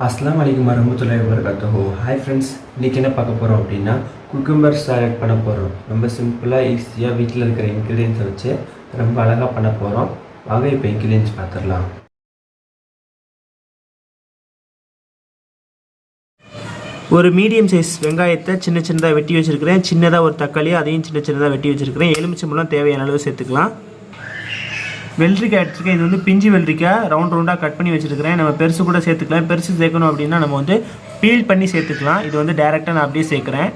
अस्सलाम वालेकुम வரஹ்மத்துல்லாஹி வபரகாத்துஹு. ஹாய் ஃப்ரெண்ட்ஸ், இன்றைக்கி என்ன பார்க்க போகிறோம் அப்படின்னா குக்கும்பர் சாலட் பண்ண போகிறோம். ரொம்ப சிம்பிளாக ஈஸியாக வீட்டில் இருக்கிற இன்க்ரீடியன்ஸை வச்சு ரொம்ப அழகாக பண்ண போகிறோம். வாங்க இப்போ இன்க்ரீடியன்ஸ் பார்த்துடலாம். ஒரு மீடியம் சைஸ் வெங்காயத்தை சின்ன சின்னதாக வெட்டி வச்சுருக்கிறேன். சின்னதாக ஒரு தக்காளி அதையும் சின்ன சின்னதாக வெட்டி வச்சுருக்கிறேன். எலுமிச்சம்பழம் தேவையான அளவு சேர்த்துக்கலாம். வெள்ளரிக்காய் எடுத்துருக்கேன். இது வந்து பிஞ்சு வெள்ளரிக்காய் ரவுண்டாக கட் பண்ணி வச்சுருக்கிறேன். நம்ம பெருசு கூட சேர்த்துக்கலாம். பெருசு சேர்க்கணும் அப்படின்னா நம்ம வந்து பீல் பண்ணி சேர்த்துக்கலாம். இது வந்து டேரெக்டாக நான் அப்படியே சேர்க்குறேன்.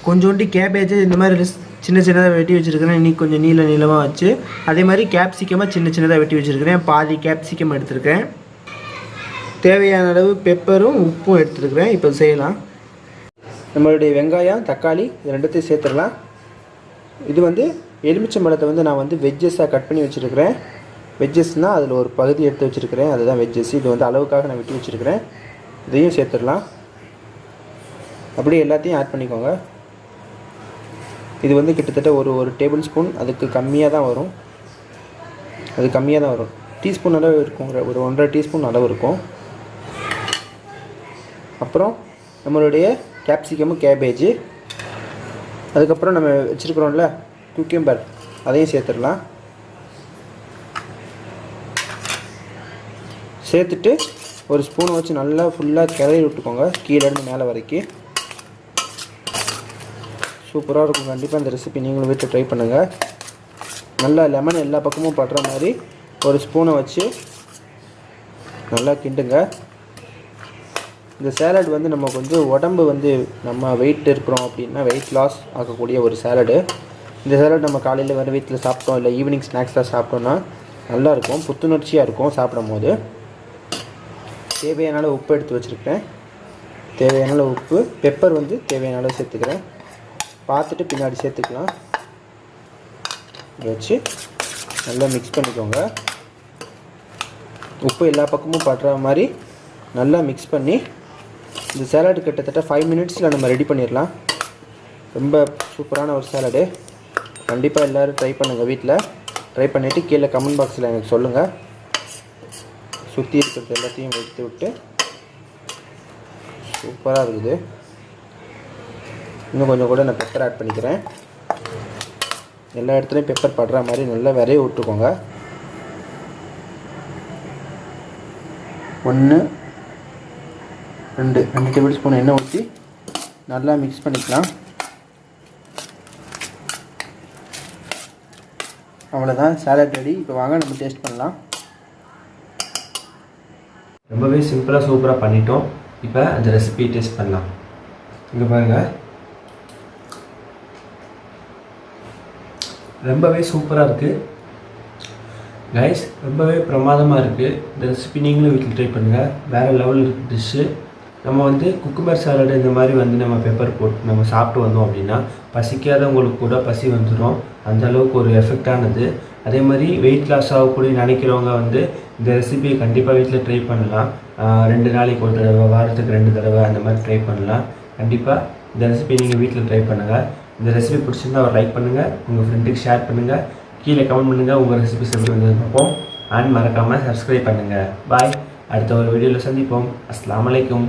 கொஞ்சோண்டு கேபேஜ் இந்த மாதிரி சின்ன சின்னதாக வெட்டி வச்சுருக்கிறேன். இன்னைக்கு கொஞ்சம் நீளமாக வச்சு அதே மாதிரி கேப்சிகமாக சின்ன சின்னதாக வெட்டி வச்சுருக்கிறேன். பாதி கேப்சிகம் எடுத்துருக்கேன். தேவையான அளவு பெப்பரும் உப்பும் எடுத்துருக்கிறேன். இப்போ செய்யலாம். நம்மளுடைய வெங்காயம் தக்காளி இது ரெண்டுத்தையும் சேர்த்துடலாம். இது வந்து எலுமிச்சம்பழத்தை வந்து நான் வந்து வெஜ்ஜஸாக கட் பண்ணி வச்சுருக்கிறேன். வெஜ்ஜஸ்னால் அதில் ஒரு பகுதி எடுத்து வச்சுருக்கிறேன். அதுதான் வெஜ்ஜஸ். இது வந்து அளவுக்காக நான் வெட்டி வச்சுருக்கிறேன். இதையும் சேர்த்துடலாம். அப்படியே எல்லாத்தையும் ஆட் பண்ணிக்கோங்க. இது வந்து கிட்டத்தட்ட ஒரு டேபிள் ஸ்பூன், அதுக்கு கம்மியாக தான் வரும். அது கம்மியாக தான் வரும். டீஸ்பூன் அளவு இருக்கும், ஒரு 1.5 டீஸ்பூன் அளவு இருக்கும். அப்புறம் நம்மளுடைய கேப்சிகமும் கேபேஜ், அதுக்கப்புறம் நம்ம வச்சுருக்குறோம்ல குக்கும்பர், அதையும் சேர்த்துடலாம். சேர்த்துட்டு ஒரு ஸ்பூனை வச்சு நல்லா ஃபுல்லாக கிளறி விட்டுக்கோங்க, கீழேருந்து மேலே வரைக்கும். சூப்பராக இருக்கும். கண்டிப்பாக இந்த ரெசிபி நீங்களும் வீட்டில் ட்ரை பண்ணுங்கள். நல்லா லெமன் எல்லா பக்கமும் படுற மாதிரி ஒரு ஸ்பூனை வச்சு நல்லா கிண்டுங்க. இந்த சேலட் வந்து நம்ம கொஞ்சம் உடம்பு வந்து நம்ம வெயிட் இருக்கிறோம் அப்படின்னா வெயிட் லாஸ் ஆகக்கூடிய ஒரு சேலடு. இந்த சேலட் நம்ம காலையில் வேறு வீட்டில் சாப்பிட்டோம் இல்லை ஈவினிங் ஸ்நாக்ஸாக சாப்பிட்டோன்னா நல்லாயிருக்கும், புத்துணர்ச்சியாக இருக்கும் சாப்பிடும் போது. தேவையான அளவு உப்பு எடுத்து வச்சுருக்கேன். தேவையான அளவு உப்பு, பெப்பர் வந்து தேவையான அளவு சேர்த்துக்கிறேன். பார்த்துட்டு பின்னாடி சேர்த்துக்கலாம். இதை வச்சு நல்லா மிக்ஸ் பண்ணிக்கோங்க. உப்பு எல்லா பக்கமும் படுற மாதிரி நல்லா மிக்ஸ் பண்ணி இந்த சேலட் கிட்டத்தட்ட 5 மினிட்ஸில் நம்ம ரெடி பண்ணிடலாம். ரொம்ப சூப்பரான ஒரு சேலடு. கண்டிப்பாக எல்லோரும் ட்ரை பண்ணுங்கள். வீட்டில் ட்ரை பண்ணிவிட்டு கீழே கமெண்ட் பாக்ஸில் எனக்கு சொல்லுங்கள். சுற்றி இருக்கிறது எல்லாத்தையும் எடுத்து விட்டு சூப்பராக இருக்குது. இன்னும் கொஞ்சம் கூட நான் பெப்பர் ஆட் பண்ணிக்கிறேன். எல்லா இடத்துலையும் பெப்பர் படுற மாதிரி நல்லா விரைய விட்டுக்கோங்க. 1 2 டேபிள் ஸ்பூன் எண்ணெய் ஊற்றி நல்லா மிக்ஸ் பண்ணிக்கலாம். அவ்வளோதான், சாலட் ரெடி. இப்போ வாங்க நம்ம டேஸ்ட் பண்ணலாம். ரொம்பவே சிம்பிளாக சூப்பராக பண்ணிட்டோம். இப்போ அந்த ரெசிபி டேஸ்ட் பண்ணலாம். இங்கே பாருங்கள், ரொம்பவே சூப்பராக இருக்குது கைஸ். ரொம்பவே பிரமாதமாக இருக்குது. இந்த ரெசிபி நீங்களும் வீட்டில் ட்ரை பண்ணுங்கள். வேறு லெவல் இருக்குது டிஷ்ஷு. நம்ம வந்து குக்கும்பர் சாலடு இந்த மாதிரி வந்து நம்ம பெப்பர் போட்டு நம்ம சாப்பிட்டு வந்தோம் அப்படின்னா பசிக்காதவங்களுக்கு கூட பசி வந்துடும். அந்த அளவுக்கு ஒரு எஃபெக்டானது. அதே மாதிரி வெயிட் லாஸ் ஆகக்கூடிய நினைக்கிறவங்க வந்து இந்த ரெசிபியை கண்டிப்பாக வீட்டில் ட்ரை பண்ணலாம். 2 நாளைக்கு ஒரு தடவை, வாரத்துக்கு 2 தடவை அந்த மாதிரி ட்ரை பண்ணலாம். கண்டிப்பாக இந்த ரெசிபி நீங்கள் வீட்டில் ட்ரை பண்ணுங்கள். இந்த ரெசிபி பிடிச்சிருந்தா ஒரு லைக் பண்ணுங்கள், உங்கள் ஃப்ரெண்டுக்கு ஷேர் பண்ணுங்கள், கீழே கமெண்ட் பண்ணுங்கள் உங்கள் ரெசிபிஸ் எப்படி வந்து பார்ப்போம். அண்ட் மறக்காமல் சப்ஸ்கிரைப் பண்ணுங்கள். பாய். அடுத்த ஒரு வீடியோவில் சந்திப்போம். அஸ்ஸலாமு அலைக்கும்.